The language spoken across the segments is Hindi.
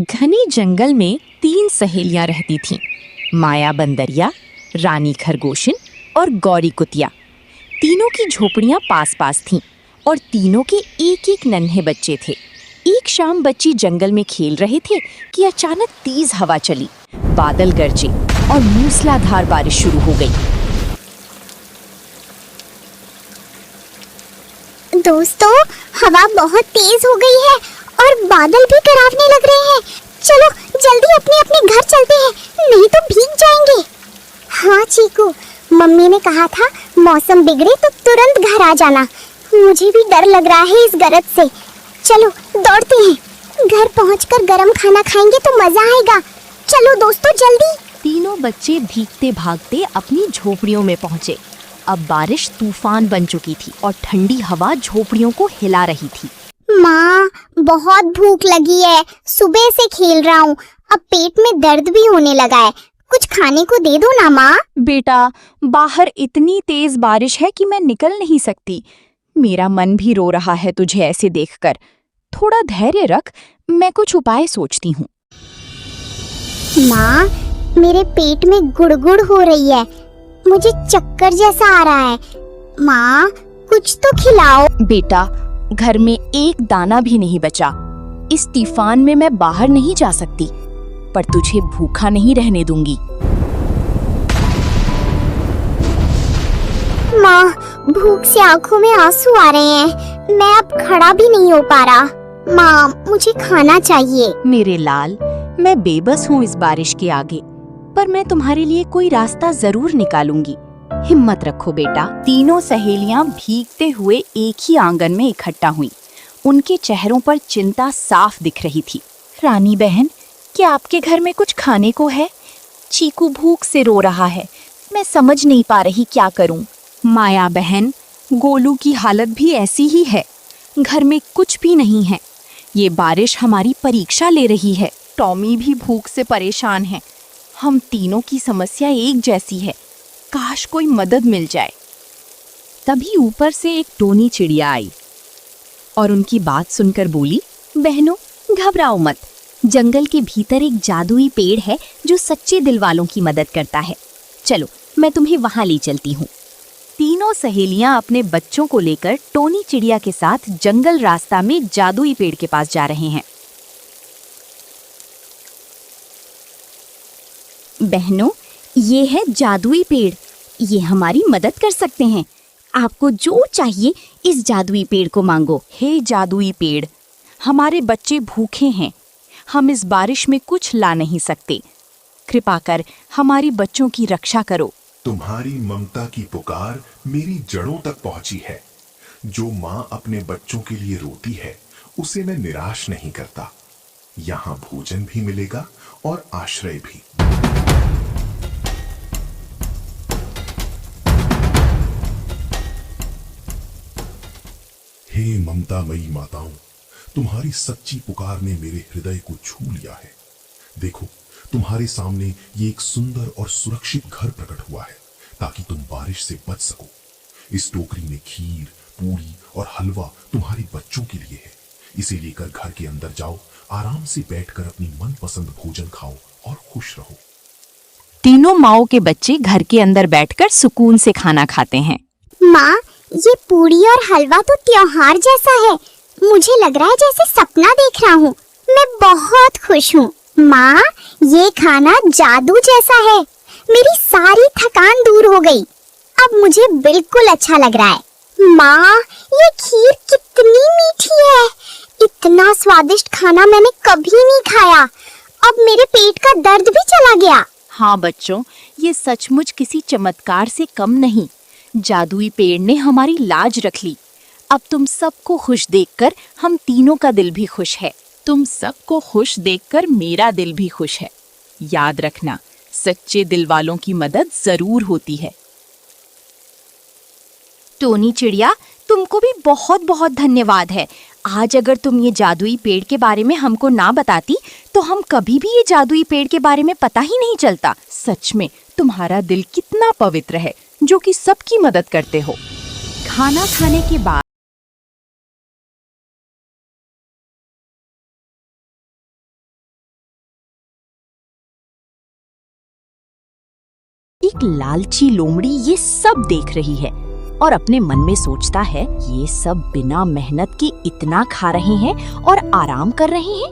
घने जंगल में 3 सहेलियां रहती थीं। माया बंदरिया, रानी खरगोशिन और गौरी कुतिया। तीनों की झोपड़ियां पास पास थीं और तीनों के एक एक नन्हे बच्चे थे। एक शाम बच्चे जंगल में खेल रहे थे कि अचानक तेज हवा चली, बादल गरजे और मूसलाधार बारिश शुरू हो गई। दोस्तों, हवा बहुत तेज हो गई है और बादल भी डरावने लग रहे हैं। चलो जल्दी अपने अपने घर चलते हैं, नहीं तो भीग जाएंगे। हाँ चीकू, मम्मी ने कहा था मौसम बिगड़े तो तुरंत घर आ जाना। मुझे भी डर लग रहा है इस गरज से। चलो दौड़ते हैं, घर पहुंचकर गरम खाना खाएंगे तो मजा आएगा। चलो दोस्तों जल्दी। तीनों बच्चे भीगते भागते अपनी झोपड़ियों में पहुंचे। अब बारिश तूफान बन चुकी थी और ठंडी हवा झोपड़ियों को हिला रही थी। माँ, बहुत भूख लगी है, सुबह से खेल रहा हूँ, अब पेट में दर्द भी होने लगा है। कुछ खाने को दे दो ना माँ। बेटा, बाहर इतनी तेज बारिश है कि मैं निकल नहीं सकती। मेरा मन भी रो रहा है तुझे ऐसे देखकर। थोड़ा धैर्य रख, मैं कुछ उपाय सोचती हूँ। माँ, मेरे पेट में गुड़गुड़ हो रही है, मुझे चक्कर जैसा आ रहा है। माँ, कुछ तो खिलाओ। बेटा, घर में एक दाना भी नहीं बचा। इस तूफान में मैं बाहर नहीं जा सकती, पर तुझे भूखा नहीं रहने दूंगी। माँ, भूख से आंखों में आंसू आ रहे हैं, मैं अब खड़ा भी नहीं हो पा रहा। माँ, मुझे खाना चाहिए। मेरे लाल, मैं बेबस हूँ इस बारिश के आगे, पर मैं तुम्हारे लिए कोई रास्ता जरूर निकालूंगी। हिम्मत रखो बेटा। तीनों सहेलियां भीगते हुए एक ही आंगन में इकट्ठा हुईं। उनके चेहरों पर चिंता साफ दिख रही थी। रानी बहन, क्या आपके घर में कुछ खाने को है? चीकू भूख से रो रहा है, मैं समझ नहीं पा रही क्या करूं। माया बहन, गोलू की हालत भी ऐसी ही है, घर में कुछ भी नहीं है। ये बारिश हमारी परीक्षा ले रही है। टॉमी भी भूख से परेशान है। हम तीनों की समस्या एक जैसी है, काश कोई मदद मिल जाए। तभी ऊपर से एक टोनी चिड़िया आई और उनकी बात सुनकर बोली, बहनों घबराओ मत, जंगल के भीतर एक जादुई पेड़ है जो सच्चे दिल वालों की मदद करता है। चलो मैं तुम्हें वहां ले चलती हूँ। तीनों सहेलियां अपने बच्चों को लेकर टोनी चिड़िया के साथ जंगल रास्ता में जादुई पेड़ के पास जा रहे हैं। बहनों, ये है जादुई पेड़, ये हमारी मदद कर सकते हैं। आपको जो चाहिए इस जादुई पेड़ को मांगो। हे जादुई पेड़, हमारे बच्चे भूखे हैं, हम इस बारिश में कुछ ला नहीं सकते। कृपा कर हमारी बच्चों की रक्षा करो। तुम्हारी ममता की पुकार मेरी जड़ों तक पहुंची है। जो माँ अपने बच्चों के लिए रोती है, उसे मैं निराश नहीं करता। यहाँ भोजन भी मिलेगा और आश्रय भी। हे ममतामयी माताओं, तुम्हारी सच्ची पुकार ने मेरे हृदय को छू लिया है। देखो, तुम्हारे सामने ये एक सुंदर और सुरक्षित घर प्रकट हुआ है ताकि तुम बारिश से बच सको। इस टोकरी में खीर, पूरी और हलवा तुम्हारे बच्चों के लिए है। इसे लेकर घर के अंदर जाओ, आराम से बैठकर अपनी मनपसंद भोजन खाओ और खुश रहो। तीनों माओं के बच्चे घर के अंदर बैठकर सुकून से खाना खाते हैं। माँ, ये पूरी और हलवा तो त्योहार जैसा है। मुझे लग रहा है जैसे सपना देख रहा हूँ। मैं बहुत खुश हूँ। माँ, ये खाना जादू जैसा है। मेरी सारी थकान दूर हो गई। अब मुझे बिल्कुल अच्छा लग रहा है। माँ, ये खीर कितनी मीठी है। इतना स्वादिष्ट खाना मैंने कभी नहीं खाया। अब मेरे पेट का दर्द भी चला गया। हाँ बच्चों, ये सचमुच किसी चमत्कार से कम नहीं। जादुई पेड़ ने हमारी लाज रख ली। अब तुम सबको खुश देखकर हम तीनों का दिल भी खुश है। तुम सबको खुश देखकर मेरा दिल भी खुश है। याद रखना, सच्चे दिल वालों की मदद जरूर होती है। टोनी चिड़िया, तुमको भी बहुत बहुत धन्यवाद है। आज अगर तुम ये जादुई पेड़ के बारे में हमको ना बताती तो हम कभी भी ये जादुई पेड़ के बारे में पता ही नहीं चलता। सच में तुम्हारा दिल कितना पवित्र है जो कि सबकी मदद करते हो। खाना खाने के बाद एक लालची लोमड़ी ये सब देख रही है और अपने मन में सोचता है, ये सब बिना मेहनत के इतना खा रहे हैं और आराम कर रहे हैं।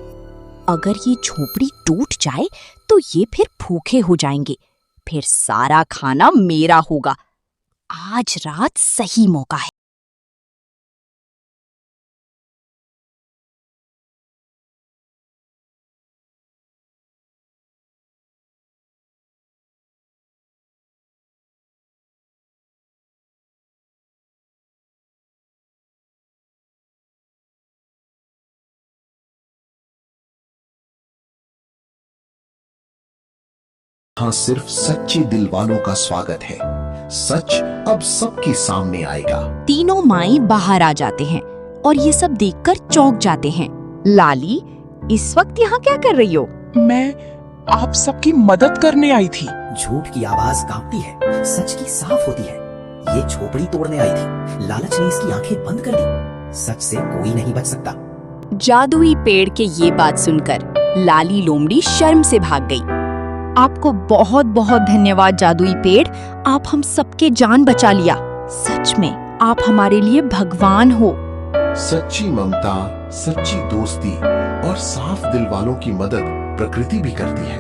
अगर ये झोपड़ी टूट जाए तो ये फिर भूखे हो जाएंगे, फिर सारा खाना मेरा होगा। आज रात सही मौका है। हाँ, सिर्फ सच्चे दिल वालों का स्वागत है। सच अब सबके सामने आएगा। तीनों माई बाहर आ जाते हैं और ये सब देखकर चौंक जाते हैं। लाली, इस वक्त यहाँ क्या कर रही हो? मैं आप सबकी मदद करने आई थी। झूठ की आवाज कांपती है, सच की साफ होती है। ये झोपड़ी तोड़ने आई थी, लालच ने इसकी आंखें बंद कर दी। सच से कोई नहीं बच सकता। जादुई पेड़ के ये बात सुनकर लाली लोमड़ी शर्म से भाग गई। आपको बहुत बहुत धन्यवाद जादुई पेड़, आप हम सबके जान बचा लिया। सच में आप हमारे लिए भगवान हो। सच्ची ममता, सच्ची दोस्ती और साफ दिल वालों की मदद प्रकृति भी करती है।